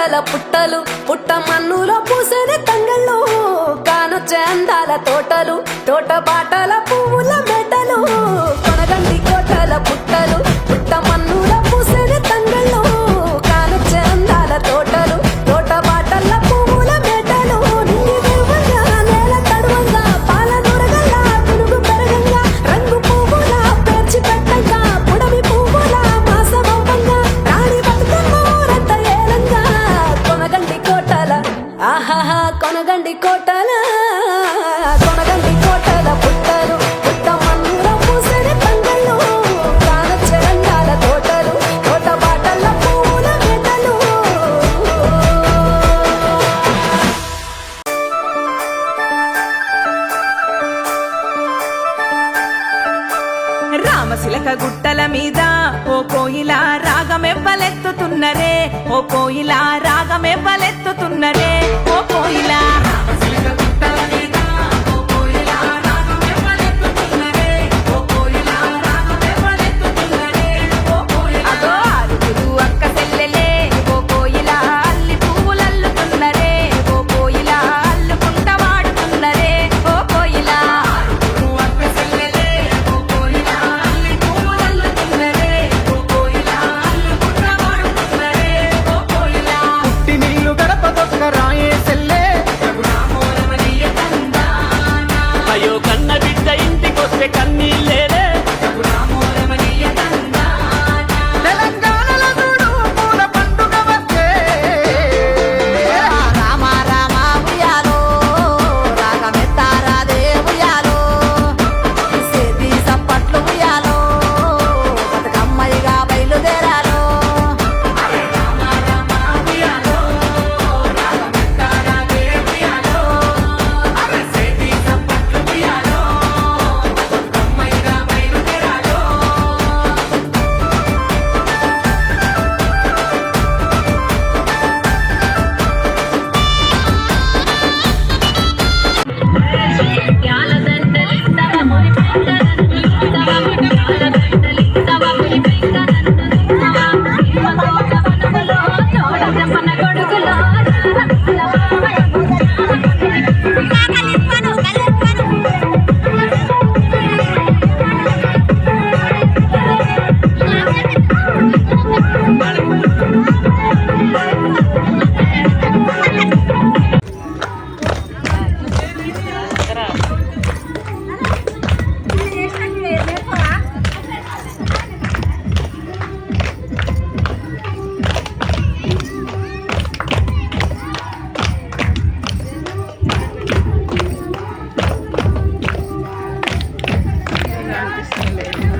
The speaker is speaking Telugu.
కోటల పుట్టలు పుట్ట మన్నులో పూసేది తంగళ్ళు కానొచ్చే అందాల తోటలు తోట బాటల పువ్వుల మెటలు కొనగండి కోటల పుట్టలు పుట్ట మన్నులో పూసేది తంగళ్ళు కానొచ్చే అందాల తోటలు తోట బాటల పువ్వుల మెటలు నింగి దేవంగా నేల తడువంగా పాల నురగల్లా పునుగు పెరగంగా రంగు పువ్వుల పేర్చి పెట్టంగా పుడమి పువ్వుల మాసవంగా రాణి బతుకమ్మ రంత ఏలంగా కొనగండి కోటల ఆహాహా కొనగండి కోటల కొనగండి కోటల పుట్టలు పుట్ట మన్నుల పూసరి పంగళ్ళు కానొచ్చే రంగాల తోటలు తోట బాటల పువ్వుల మెటలు రామశిలక గుట్టల మీద ఓ కోయిల రాగమెవ్వలెత్తుతున్నరే ఓ కోయిల రాగమెవ్వలెత్తుతున్నరే ఓ కోయిల రామశిలక గుట్టల మీద ఓ కోయిల రాగమెవ్వలెత్తుతున్నరే ఓ కోయిల రాగమెవ్వలెత్తుతున్నరే ఓ కోయిల అదో అరుగురు అక్క చెల్లెలే ఓ కోయిల అల్లి పువ్వులల్లుతున్నరే ఓ కోయిల అల్లుకుంట వాడుతున్నరే ఓ కోయిల అరుగురు అక్క చెల్లెలే ఓ కోయిల అల్లి పువ్వులల్లుతున్నరే ఓ కోయిల అల్లుకుంట వాడుతున్నరే ఓ కోయిల పుట్టి నీళ్లు గడప దొక్క రాయే సెల్లే రఘురామోరమణీయ తందానా అయ్యో కన్న బిడ్డ ఇంటికొస్తే కన్నీళ్ళేరే రఘురామోరమణీయ తందానా తెలంగాణలో చూడు పూల పండుగ వచ్చే రామ రామ ఉయ్యాలో రాగమెత్తారాదే ఉయ్యాలో సేతి సప్పట్లు ఉయ్యాలో బతుకమ్మయ్యగా బయలుదేరాలో కనిపిస్తుంది